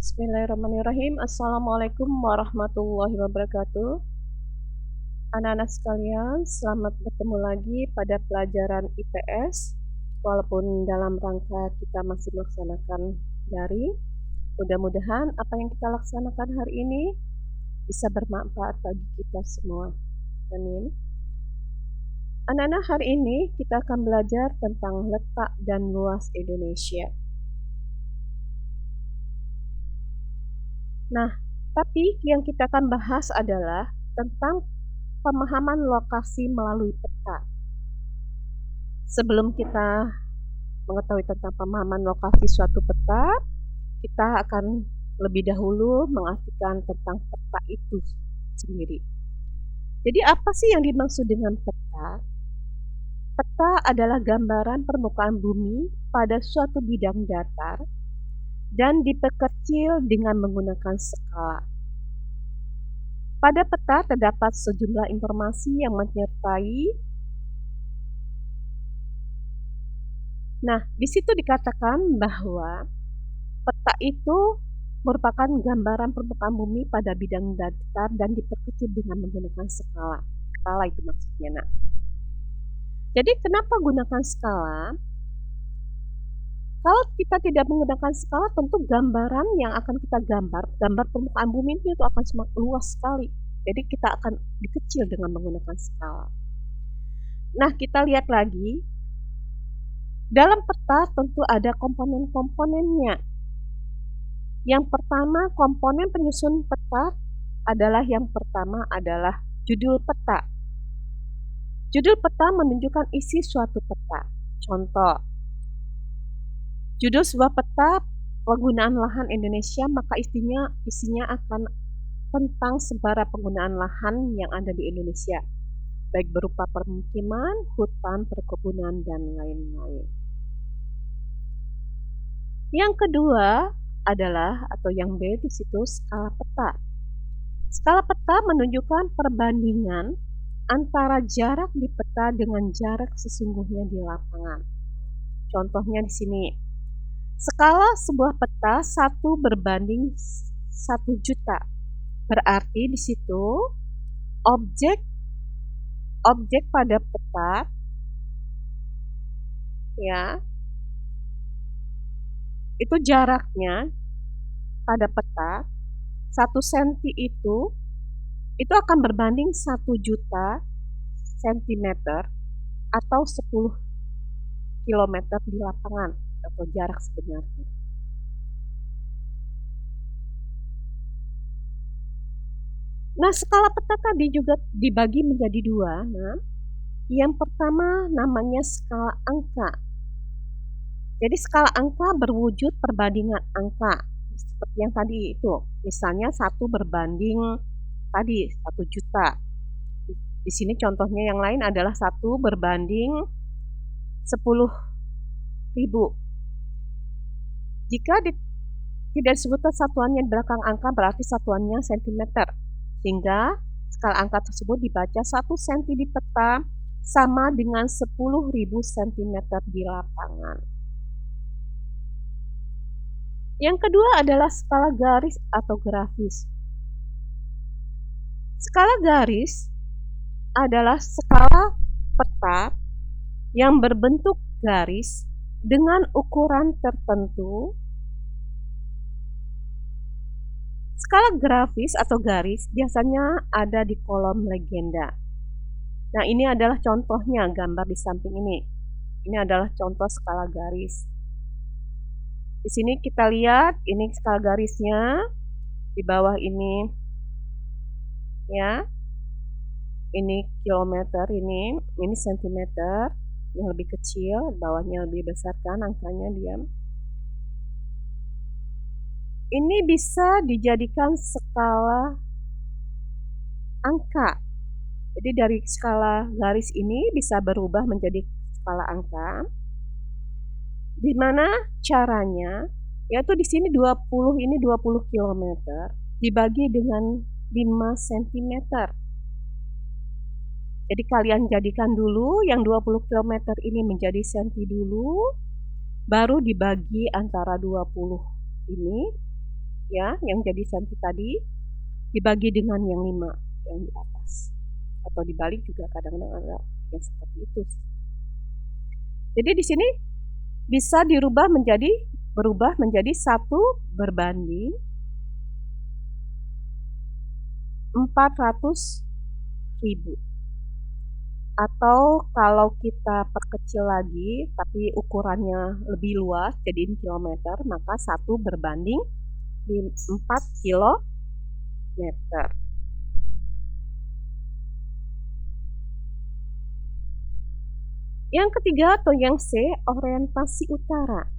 Bismillahirrahmanirrahim. Assalamualaikum warahmatullahi wabarakatuh. Anak-anak sekalian, selamat bertemu lagi pada pelajaran IPS. Walaupun dalam rangka kita masih melaksanakan daring, mudah-mudahan apa yang kita laksanakan hari ini bisa bermanfaat bagi kita semua. Amin. Anak-anak, hari ini kita akan belajar tentang letak dan luas Indonesia. Nah, tapi yang kita akan bahas adalah tentang pemahaman lokasi melalui peta. Sebelum kita mengetahui tentang pemahaman lokasi suatu peta, kita akan lebih dahulu mengartikan tentang peta itu sendiri. Jadi apa sih yang dimaksud dengan peta? Peta adalah gambaran permukaan bumi pada suatu bidang datar dan diperkecil dengan menggunakan skala. Pada peta terdapat sejumlah informasi yang menyertai. Nah, di situ dikatakan bahwa peta itu merupakan gambaran permukaan bumi pada bidang datar dan diperkecil dengan menggunakan skala. Skala itu maksudnya. Nah, jadi kenapa gunakan skala? Kalau kita tidak menggunakan skala, tentu gambaran yang akan kita gambar permukaan bumi itu akan semakin luas sekali. Jadi kita akan dikecil dengan menggunakan skala. Nah, kita lihat lagi. Dalam peta tentu ada komponen-komponennya. Yang pertama, komponen penyusun peta adalah judul peta. Judul peta menunjukkan isi suatu peta. Contoh, judul sebuah peta penggunaan lahan Indonesia, maka isinya akan tentang sebaran penggunaan lahan yang ada di Indonesia, baik berupa permukiman, hutan, perkebunan, dan lain-lain. Yang kedua adalah, atau yang B di situ, skala peta. Skala peta menunjukkan perbandingan antara jarak di peta dengan jarak sesungguhnya di lapangan. Contohnya di sini. Skala sebuah peta 1 berbanding 1 juta. Berarti di situ objek pada peta ya, itu jaraknya pada peta 1 cm itu akan berbanding 1 juta cm atau 10 km di lapangan atau jarak sebenarnya. Nah, skala peta tadi juga dibagi menjadi 2. Nah, yang pertama namanya skala angka. Jadi skala angka berwujud perbandingan angka. Seperti yang tadi itu. Misalnya 1 berbanding tadi 1 juta. Di sini contohnya yang lain adalah 1 berbanding 10.000. Jika tidak disebutkan satuannya di belakang angka, berarti satuannya cm. Sehingga skala angka tersebut dibaca 1 cm di peta sama dengan 10.000 cm di lapangan. Yang kedua adalah skala garis atau grafis. Skala garis adalah skala peta yang berbentuk garis dengan ukuran tertentu. Skala grafis atau garis biasanya ada di kolom legenda. Nah, ini adalah contohnya, gambar di samping ini. Ini adalah contoh skala garis. Di sini kita lihat, ini skala garisnya. Di bawah ini, ya. Ini kilometer, ini sentimeter. Yang lebih kecil, bawahnya lebih besar kan angkanya dia. Ini bisa dijadikan skala angka. Jadi dari skala garis ini bisa berubah menjadi skala angka. Di mana caranya? Yaitu di sini 20 km dibagi dengan 5 cm. Jadi kalian jadikan dulu yang 20 km ini menjadi senti dulu, baru dibagi antara 20 ini ya, yang jadi senti tadi dibagi dengan yang 5 yang di atas. Atau dibalik juga kadang-kadang ada yang seperti itu sih. Jadi di sini bisa berubah menjadi 1 berbanding 400.000. Atau kalau kita perkecil lagi, tapi ukurannya lebih luas, jadiin kilometer, maka 1/4 kilometer. Yang ketiga atau yang C, orientasi utara.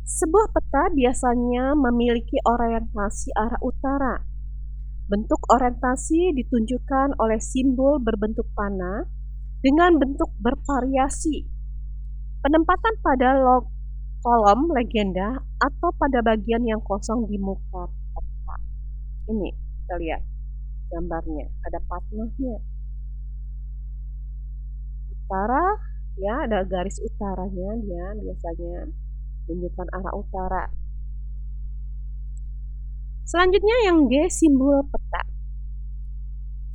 Sebuah peta biasanya memiliki orientasi arah utara. Bentuk orientasi ditunjukkan oleh simbol berbentuk panah dengan bentuk bervariasi. Penempatan pada kolom legenda atau pada bagian yang kosong di muka peta. Ini kita lihat gambarnya, ada panahnya. Utara, ya ada garis utaranya, dia biasanya menunjukkan arah utara. Selanjutnya yang G, simbol peta.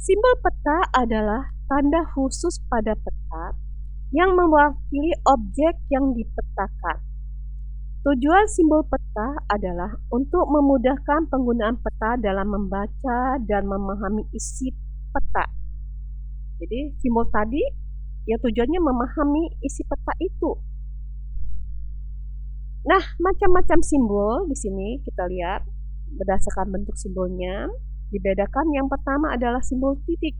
Simbol peta adalah tanda khusus pada peta yang mewakili objek yang dipetakan. Tujuan simbol peta adalah untuk memudahkan penggunaan peta dalam membaca dan memahami isi peta. Jadi simbol tadi ya tujuannya memahami isi peta itu. Nah, macam-macam simbol di sini kita lihat berdasarkan bentuk simbolnya. Dibedakan yang pertama adalah simbol titik.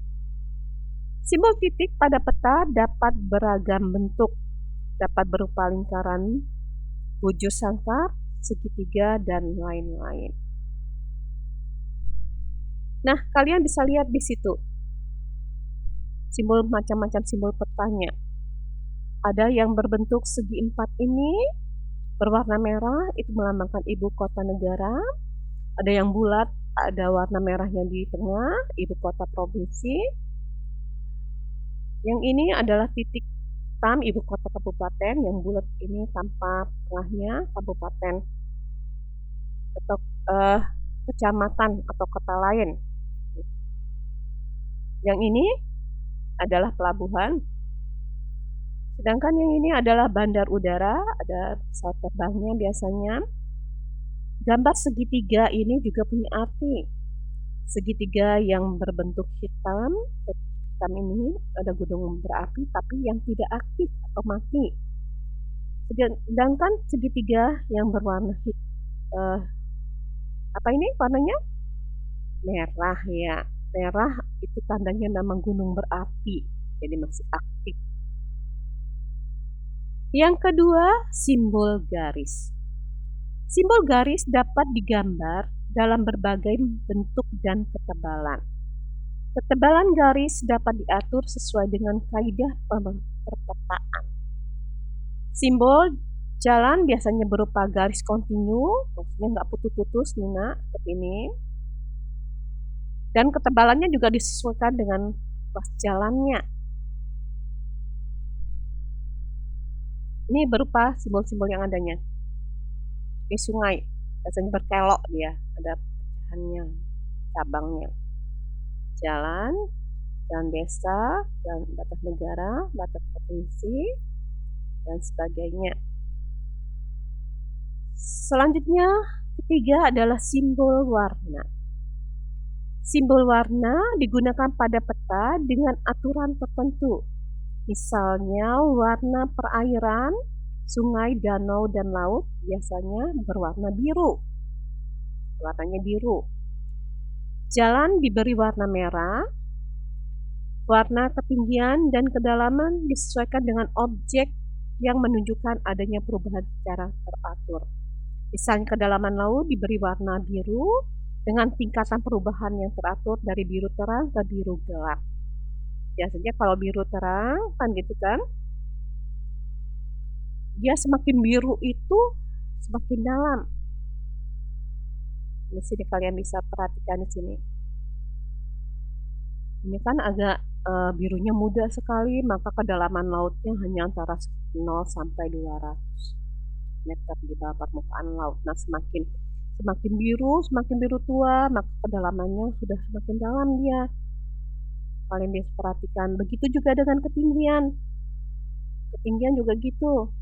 Simbol titik pada peta dapat beragam bentuk, dapat berupa lingkaran, bujur sangkar, segitiga, dan lain-lain. Nah, kalian bisa lihat di situ simbol macam-macam simbol petanya. Ada yang berbentuk segi 4 ini berwarna merah, itu melambangkan ibu kota negara. Ada yang bulat, ada warna merahnya di tengah, ibu kota provinsi. Yang ini adalah titik hitam, ibu kota kabupaten. Yang bulat ini tanpa tengahnya, kabupaten atau kecamatan atau kota lain. Yang ini adalah pelabuhan. Sedangkan yang ini adalah bandar udara, ada pesawat terbangnya biasanya. Gambar segitiga ini juga punya arti. Segitiga yang berbentuk hitam ini ada gunung berapi tapi yang tidak aktif atau mati. Sedangkan segitiga yang berwarna apa ini warnanya? Merah ya. Merah itu tandanya memang gunung berapi, jadi masih aktif. Yang kedua, simbol garis. Simbol garis dapat digambar dalam berbagai bentuk dan ketebalan. Ketebalan garis dapat diatur sesuai dengan kaidah perpetaan. Simbol jalan biasanya berupa garis kontinu, maksudnya nggak putus-putus, Nina, seperti ini. Dan ketebalannya juga disesuaikan dengan luas jalannya. Ini berupa simbol-simbol yang adanya. Ini sungai, biasanya berkelok dia, ada pecahannya, cabangnya. Jalan desa, jalan batas negara, batas provinsi, dan sebagainya. Selanjutnya, ketiga adalah simbol warna. Simbol warna digunakan pada peta dengan aturan tertentu. Misalnya warna perairan, sungai, danau, dan laut biasanya berwarna biru. Warnanya biru. Jalan diberi warna merah. Warna ketinggian dan kedalaman disesuaikan dengan objek yang menunjukkan adanya perubahan secara teratur. Misalnya kedalaman laut diberi warna biru dengan tingkatan perubahan yang teratur dari biru terang ke biru gelap. Biasanya kalau biru terang kan gitu kan, dia semakin biru itu semakin dalam. Di sini kalian bisa perhatikan di sini. Ini kan agak birunya muda sekali, maka kedalaman lautnya hanya antara 0 sampai 200 meter di bawah permukaan laut. Nah, semakin Semakin biru tua, maka kedalamannya sudah semakin dalam dia. Kalian bisa perhatikan. Begitu juga dengan ketinggian. Ketinggian juga gitu.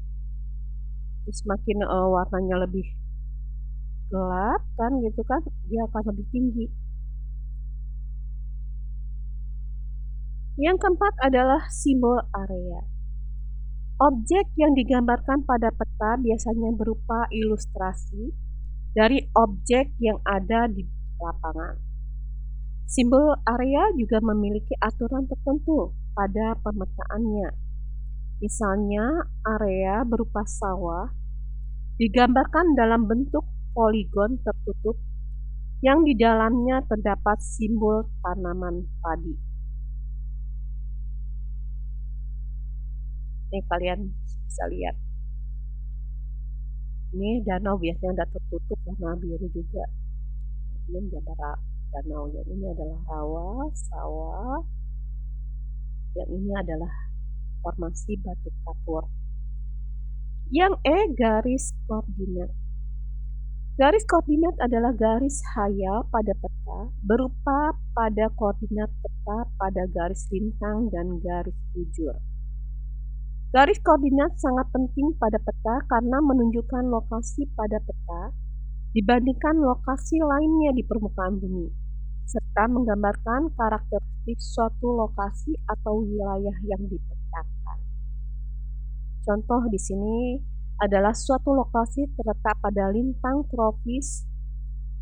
Semakin warnanya lebih gelap kan gitu kan, dia akan lebih tinggi. Yang keempat adalah simbol area. Objek yang digambarkan pada peta biasanya berupa ilustrasi dari objek yang ada di lapangan. Simbol area juga memiliki aturan tertentu pada pemetaannya. Misalnya, area berupa sawah digambarkan dalam bentuk poligon tertutup yang di dalamnya terdapat simbol tanaman padi. Ini kalian bisa lihat. Ini danau biasanya ada tertutup warna biru juga. Ini gambar danau. Yang ini adalah rawa, sawah. Yang ini adalah formasi batu kapur. Yang garis koordinat. Garis koordinat adalah garis hayal pada peta berupa pada koordinat peta pada garis lintang dan garis bujur. Garis koordinat sangat penting pada peta karena menunjukkan lokasi pada peta dibandingkan lokasi lainnya di permukaan bumi, serta menggambarkan karakteristik suatu lokasi atau wilayah yang dipetakan. Contoh di sini adalah suatu lokasi terletak pada lintang tropis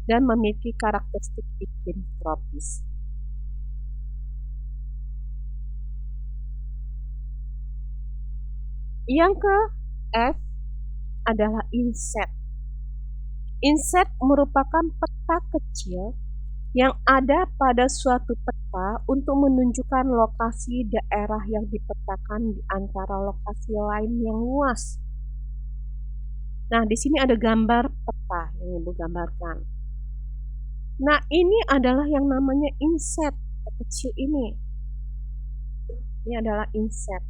dan memiliki karakteristik iklim tropis. Yang ke F adalah inset. Inset merupakan peta kecil yang ada pada suatu peta untuk menunjukkan lokasi daerah yang dipetakan di antara lokasi lain yang luas. Nah, di sini ada gambar peta yang Ibu gambarkan. Nah, ini adalah yang namanya inset, peta kecil ini. Ini adalah inset.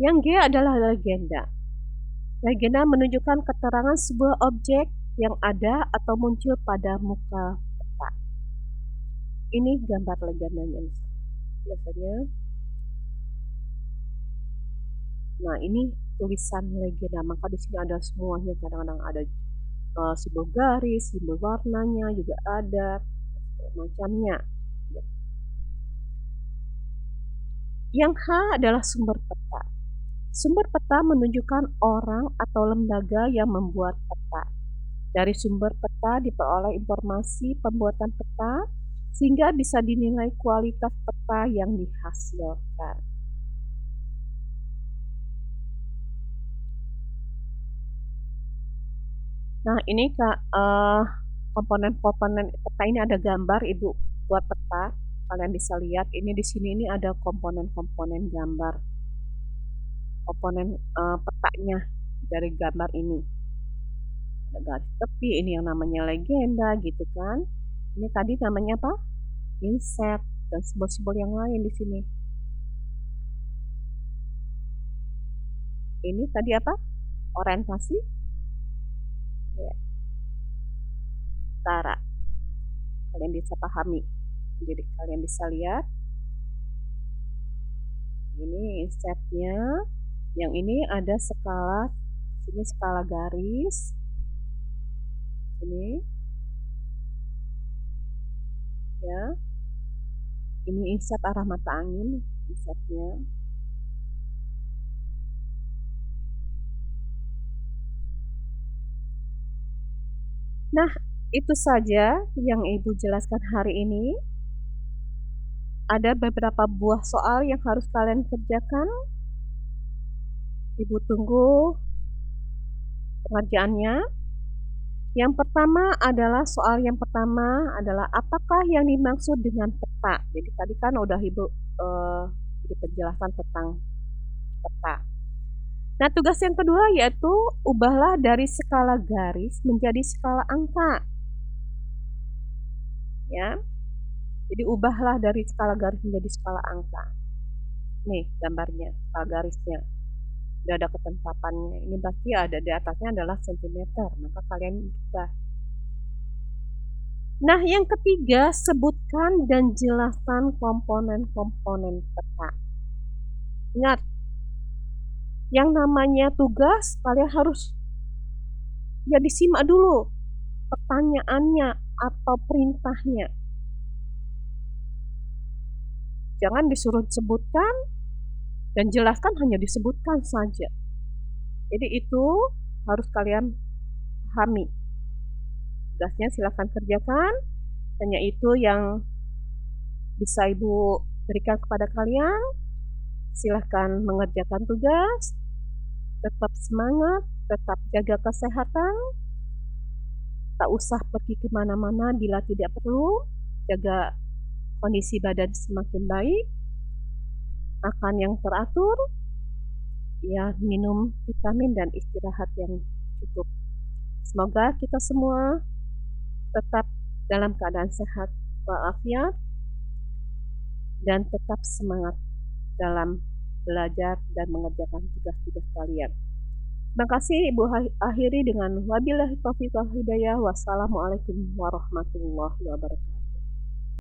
Yang G adalah legenda. Legenda menunjukkan keterangan sebuah objek yang ada atau muncul pada muka peta. Ini gambar legendanya misalnya. Biasanya. Nah, ini tulisan legenda. Maka di sini ada semuanya. Kadang-kadang ada simbol garis, simbol warnanya juga ada, macamnya. Yang H adalah sumber peta. Sumber peta menunjukkan orang atau lembaga yang membuat peta. Dari sumber peta diperoleh informasi pembuatan peta sehingga bisa dinilai kualitas peta yang dihasilkan. Nah, ini komponen-komponen peta ini ada gambar Ibu buat peta. Kalian bisa lihat ini di sini ini ada komponen-komponen gambar. Komponen petanya dari gambar ini. Ada garis tepi, ini yang namanya legenda gitu kan. Ini tadi namanya apa? Inset dan simbol-simbol yang lain di sini. Ini tadi apa? Orientasi. Ya. Utara. Kalian bisa pahami. Jadi kalian bisa lihat. Ini insetnya. Yang ini ada skala. Sini skala garis. Ini. Ya. Ini inset arah mata angin. Insetnya. Nah, itu saja yang Ibu jelaskan hari ini. Ada beberapa buah soal yang harus kalian kerjakan. Ibu tunggu pengerjaannya. Yang pertama adalah soal yang pertama adalah apakah yang dimaksud dengan peta. Jadi tadi kan udah Ibu beri penjelasan tentang peta. Nah, tugas yang kedua yaitu ubahlah dari skala garis menjadi skala angka. Ya. Jadi ubahlah dari skala garis menjadi skala angka. Nih gambarnya, skala garisnya. Udah ada ketentapannya. Ini berarti ada di atasnya adalah sentimeter, maka kalian ubah. Nah, yang ketiga, sebutkan dan jelaskan komponen-komponen peta. Ingat, yang namanya tugas kalian harus ya disimak dulu pertanyaannya atau perintahnya. Jangan disuruh sebutkan dan jelaskan, hanya disebutkan saja. Jadi itu harus kalian pahami. Tugasnya silakan kerjakan, hanya itu yang bisa Ibu berikan kepada kalian. Silahkan mengerjakan tugas, tetap semangat, tetap jaga kesehatan, tak usah pergi kemana-mana bila tidak perlu, jaga kondisi badan semakin baik, makan yang teratur, ya minum vitamin dan istirahat yang cukup. Semoga kita semua tetap dalam keadaan sehat walafiat dan tetap semangat dalam belajar dan mengerjakan tugas-tugas kalian. Terima kasih, Ibu akhiri dengan wabillahi taufiq wal hidayah. Wassalamualaikum warahmatullahi wabarakatuh.